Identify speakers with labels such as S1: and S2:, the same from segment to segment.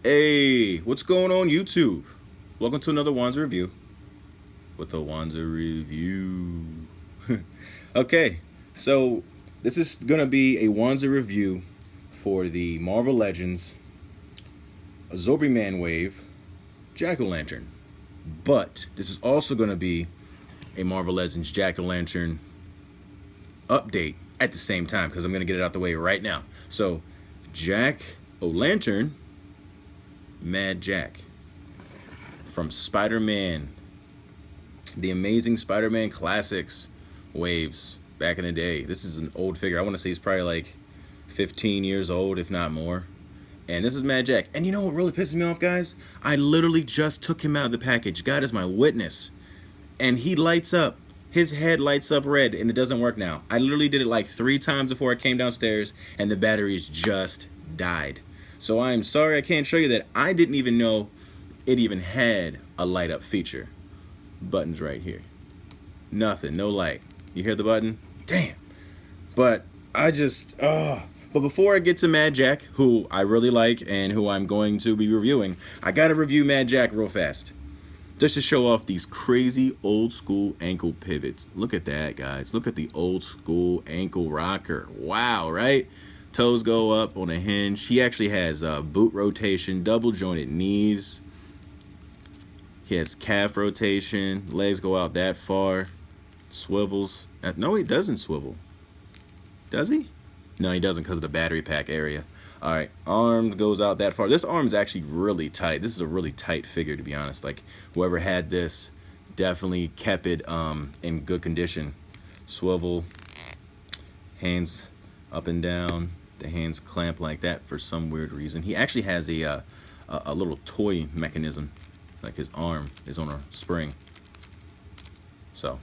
S1: Hey, what's going on YouTube? Welcome to another Wanza review with the Wanza review. Okay, so this is gonna be a Wanza review for the Marvel Legends Azobri Man Wave Jack-O-Lantern. But this is also gonna be a Marvel Legends Jack-O-Lantern update at the same time because I'm gonna get it out the way right now. So Jack-O-Lantern Mad Jack from Spider-Man, the Amazing Spider-Man Classics waves back in the day. This is an old figure. I want to say he's probably like 15 years old, if not more. And this is Mad Jack. And you know what really pisses me off, guys? I literally just took him out of the package. God is my witness. And he lights up. His head lights up red, and it doesn't work now. I literally did it like 3 times before I came downstairs, and the batteries just died. So I am sorry I can't show you that. I didn't even know it even had a light up feature. Buttons right here. Nothing, no light. You hear the button? Damn. But but before I get to Mad Jack, who I really like and who I'm going to be reviewing, I gotta review Mad Jack real fast. Just to show off these crazy old school ankle pivots. Look at that, guys. Look at the old school ankle rocker. Wow, right? Toes go up on a hinge. He actually has boot rotation, double jointed knees. He has calf rotation. Legs go out that far. Swivels. No, he doesn't swivel. Does he? No, he doesn't because of the battery pack area. All right, arm goes out that far. This arm is actually really tight. This is a really tight figure, to be honest. Like, whoever had this definitely kept it in good condition. Swivel, hands up and down. The hands clamp like that for some weird reason. He actually has a little toy mechanism. Like his arm is on a spring. So,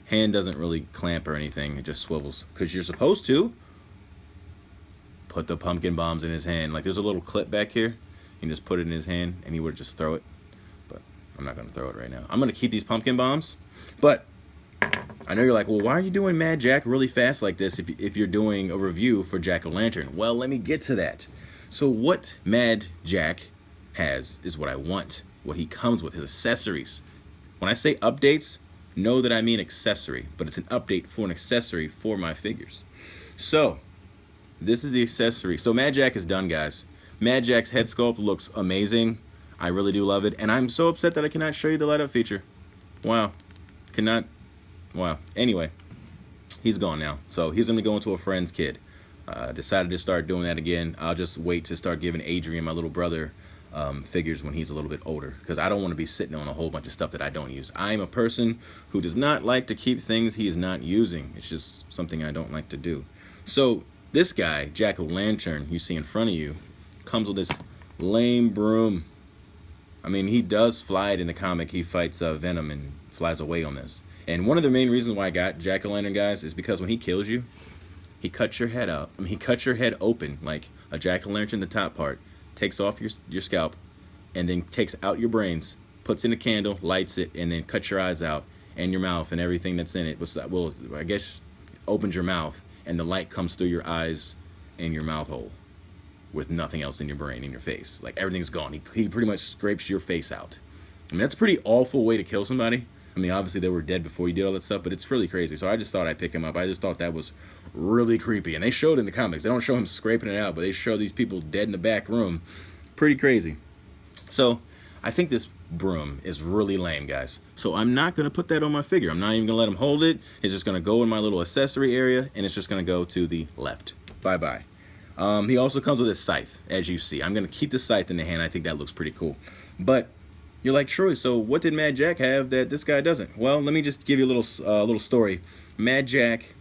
S1: hand doesn't really clamp or anything. It just swivels. Because you're supposed to put the pumpkin bombs in his hand. Like there's a little clip back here. You can just put it in his hand and he would just throw it. But I'm not going to throw it right now. I'm going to keep these pumpkin bombs. But I know you're like, well, why are you doing Mad Jack really fast like this if you're doing a review for Jack-O-Lantern? Well, let me get to that. So what Mad Jack has is what I want. What he comes with, his accessories. When I say updates, know that I mean accessory. But it's an update for an accessory for my figures. So this is the accessory. So Mad Jack is done, guys. Mad Jack's head sculpt looks amazing. I really do love it. And I'm so upset that I cannot show you the light up feature. Wow. Cannot. Wow. Anyway, he's gone now. So he's going to go into a friend's kid. Decided to start doing that again. I'll just wait to start giving Adrian, my little brother, figures when he's a little bit older. Because I don't want to be sitting on a whole bunch of stuff that I don't use. I'm a person who does not like to keep things he is not using. It's just something I don't like to do. So this guy, Jack-O-Lantern, you see in front of you, comes with this lame broom. I mean, he does fly it in the comic. He fights Venom and flies away on this. And one of the main reasons why I got Jack-O-Lantern, guys, is because when he kills you, he cuts your head out. I mean, he cuts your head open like a Jack-O-Lantern, the top part, takes off your scalp, and then takes out your brains, puts in a candle, lights it, and then cuts your eyes out and your mouth and everything that's in it. Well, I guess opens your mouth. And the light comes through your eyes and your mouth hole with nothing else in your brain, in your face. Like, everything's gone. He pretty much scrapes your face out. I mean, that's a pretty awful way to kill somebody. I mean, obviously, they were dead before you did all that stuff, but it's really crazy. So I just thought I'd pick him up. I just thought that was really creepy. And they showed in the comics. They don't show him scraping it out, but they show these people dead in the back room. Pretty crazy. So I think this broom is really lame, guys. So I'm not going to put that on my figure. I'm not even going to let him hold it. It's just going to go in my little accessory area, and it's just going to go to the left. Bye-bye. He also comes with a scythe, as you see. I'm going to keep the scythe in the hand. I think that looks pretty cool. But you're like, Troy, so what did Mad Jack have that this guy doesn't? Well, let me just give you a little story. Mad Jack,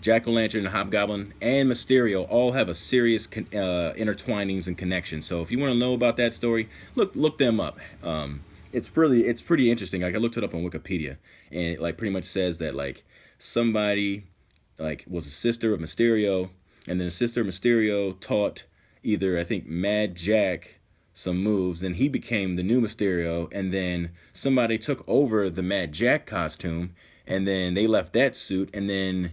S1: Jack-O-Lantern, Hobgoblin, and Mysterio all have a serious intertwinings and connections. So if you want to know about that story, look them up. It's pretty interesting. Like, I looked it up on Wikipedia, and it like pretty much says that like somebody like was a sister of Mysterio, and then a sister of Mysterio taught either, I think, Mad Jack some moves, then he became the new Mysterio, and then somebody took over the Mad Jack costume, and then they left that suit, and then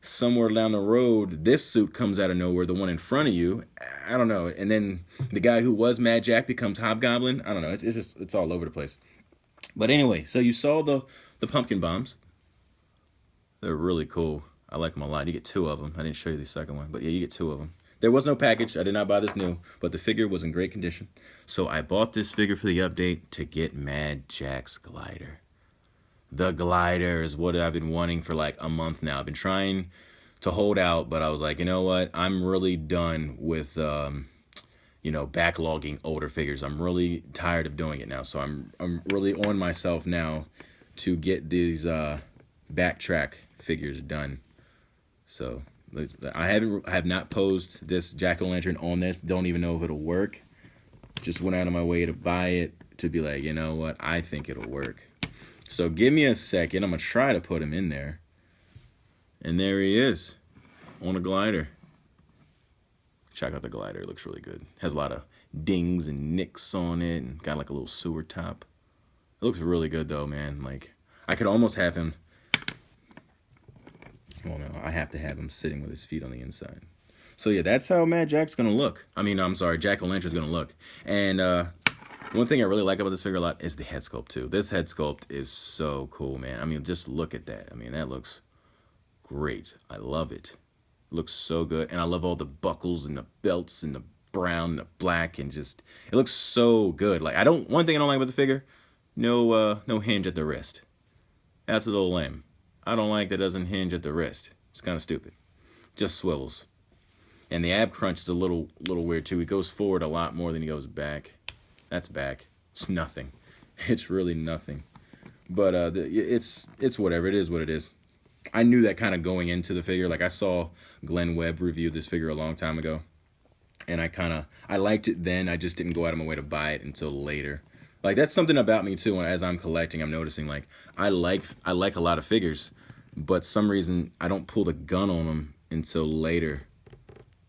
S1: somewhere down the road, this suit comes out of nowhere, the one in front of you. I don't know. And then the guy who was Mad Jack becomes Hobgoblin. I don't know. It's just, it's all over the place. But anyway, so you saw the pumpkin bombs. They're really cool. I like them a lot. You get 2 of them. I didn't show you the second one, but yeah, you get 2 of them. There was no package. I did not buy this new, but the figure was in great condition. So I bought this figure for the update to get Mad Jack's glider. The glider is what I've been wanting for like a month now. I've been trying to hold out, but I was like, you know what? I'm really done with, you know, backlogging older figures. I'm really tired of doing it now. So I'm really on myself now to get these backtrack figures done. So I have not posed this jack-o'-lantern on this. Don't even know if it'll work. Just went out of my way to buy it to be like, you know what? I think it'll work. So give me a second. I'm going to try to put him in there. And there he is on a glider. Check out the glider. It looks really good. Has a lot of dings and nicks on it and got like a little sewer top. It looks really good though, man. Like, I could almost have him. Well, no, I have to have him sitting with his feet on the inside. So yeah, that's how Mad Jack's going to look. I mean, I'm sorry, Jack-o'-lantern's going to look. And one thing I really like about this figure a lot is the head sculpt too. This head sculpt is so cool, man. I mean, just look at that. I mean, that looks great. I love it. It looks so good. And I love all the buckles and the belts and the brown and the black and just, it looks so good. Like, one thing I don't like about the figure, no hinge at the wrist. That's a little lame. I don't like that it doesn't hinge at the wrist. It's kind of stupid. Just swivels. And the ab crunch is a little weird too. He goes forward a lot more than he goes back. That's back. It's nothing. It's really nothing. But it's whatever. It is what it is. I knew that kind of going into the figure. Like, I saw Glenn Webb review this figure a long time ago. And I liked it then. I just didn't go out of my way to buy it until later. Like, that's something about me too. As I'm collecting, I'm noticing, like, I like a lot of figures, but some reason I don't pull the gun on them until later.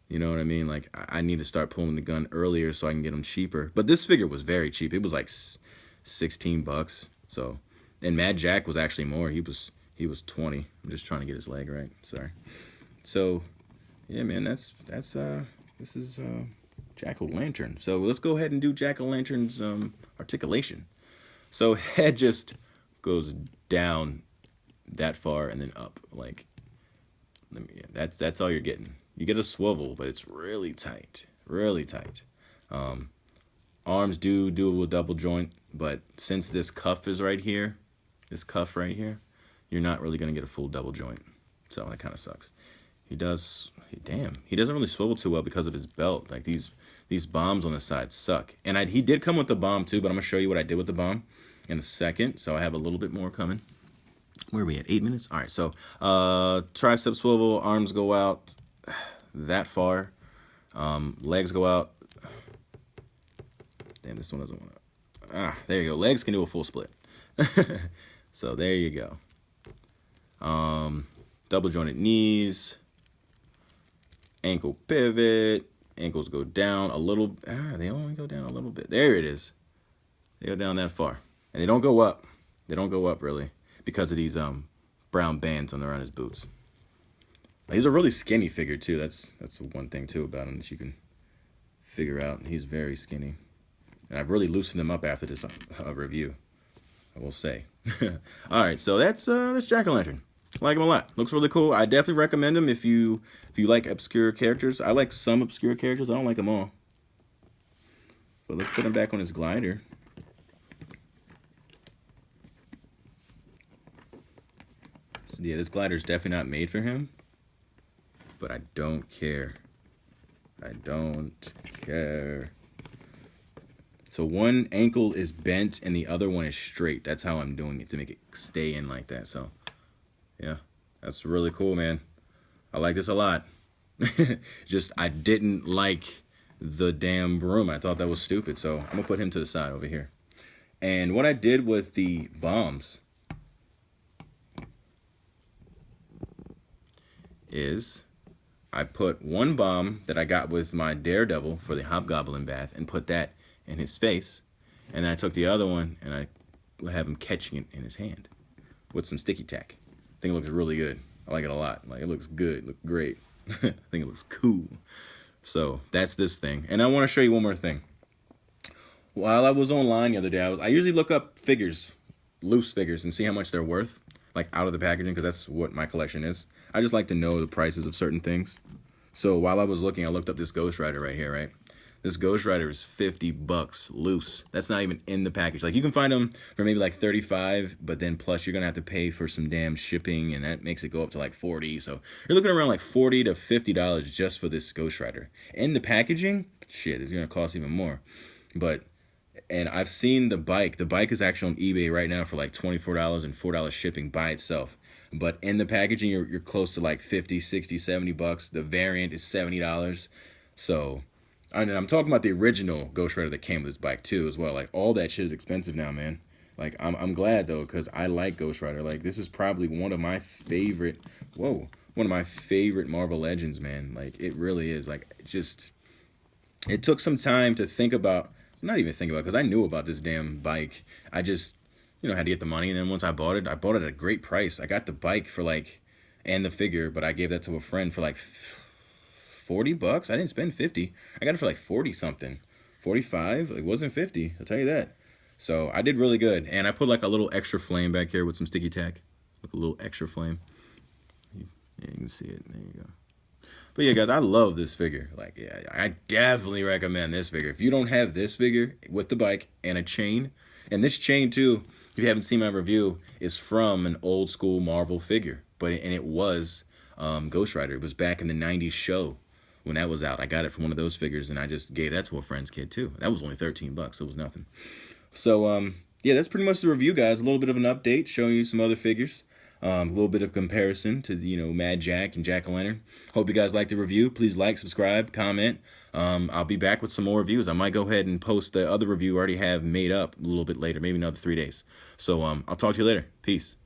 S1: You know what I mean? Like, I need to start pulling the gun earlier so I can get them cheaper. But this figure was very cheap. It was like $16. So, and Mad Jack was actually more. He was 20. I'm just trying to get his leg right. Sorry. So, yeah, man, this is Jack-o'-lantern. So let's go ahead and do Jack-o'-lantern's articulation. So head just goes down that far and then up. Like, that's all you're getting. You get a swivel, but it's really tight. Really tight. Arms do a double joint, but since this cuff is right here, you're not really going to get a full double joint. So that kind of sucks. He doesn't really swivel too well because of his belt. Like, these bombs on the side suck. And he did come with the bomb too, but I'm going to show you what I did with the bomb in a second. So I have a little bit more coming. Where are we at? 8 minutes? All right, so tricep swivel, arms go out that far. Legs go out. Damn, this one doesn't want to. There you go. Legs can do a full split. So there you go. Double jointed knees. Ankle pivot. Ankles go down a little. They only go down a little bit. There it is. They go down that far. And they don't go up. They don't go up, really, because of these brown bands on around his boots. He's a really skinny figure, too. That's one thing, too, about him that you can figure out. He's very skinny. And I've really loosened him up after this review, I will say. All right, so that's Jack-o'-lantern. I like him a lot. Looks really cool. I definitely recommend him if you like obscure characters. I like some obscure characters. I don't like them all. But let's put him back on his glider. So yeah, this glider is definitely not made for him. But I don't care. I don't care. So one ankle is bent and the other one is straight. That's how I'm doing it to make it stay in like that. So, yeah, that's really cool, man. I like this a lot. Just, I didn't like the damn broom. I thought that was stupid. So I'm going to put him to the side over here. And what I did with the bombs is I put one bomb that I got with my Daredevil for the Hobgoblin bath and put that in his face. And then I took the other one and I have him catching it in his hand with some sticky tack. I think it looks really good. I like it a lot. Like, it looks good, look great. I think it looks cool. So that's this thing. And I want to show you one more thing. While I was online the other day, I usually look up figures, loose figures, and see how much they're worth, like out of the packaging, because that's what my collection is. I just like to know the prices of certain things. So while I was looking, I looked up this Ghost Rider right here, right? This Ghost Rider is 50 bucks loose. That's not even in the package. Like, you can find them for maybe like 35, but then plus you're gonna have to pay for some damn shipping, and that makes it go up to like 40. So you're looking around like 40 to $50 just for this Ghost Rider. In the packaging, shit, it's gonna cost even more. But and I've seen the bike. The bike is actually on eBay right now for like $24 and $4 shipping by itself. But in the packaging, you're close to like 50, 60, 70 bucks. The variant is $70. So, and I'm talking about the original Ghost Rider that came with this bike too as well. Like, all that shit is expensive now, man. Like, I'm glad though, because I like Ghost Rider. Like, this is probably one of my favorite, one of my favorite Marvel Legends, man. Like, it really is. Like, just, it took some time to think about, not even think about, because I knew about this damn bike. I just, had to get the money, and then once I bought it at a great price. I got the bike for like, and the figure, but I gave that to a friend for like 40 bucks. I didn't spend 50. I got it for like 40 something. 45, it wasn't 50, I'll tell you that. So I did really good, and I put like a little extra flame back here with some sticky tack. Look, a little extra flame. Yeah, you can see it. There you go. But yeah, guys, I love this figure. Like, yeah, I definitely recommend this figure. If you don't have this figure with the bike and a chain, and this chain too, if you haven't seen my review, is from an old school Marvel figure. And it was Ghost Rider. It was back in the 90s show when that was out. I got it from one of those figures, and I just gave that to a friend's kid too. That was only 13 bucks. So it was nothing. So, yeah, that's pretty much the review, guys. A little bit of an update, showing you some other figures. A little bit of comparison to, Mad Jack and Jack-O-Lantern. Hope you guys liked the review. Please like, subscribe, comment. I'll be back with some more reviews. I might go ahead and post the other review I already have made up a little bit later, maybe another 3 days. So I'll talk to you later. Peace.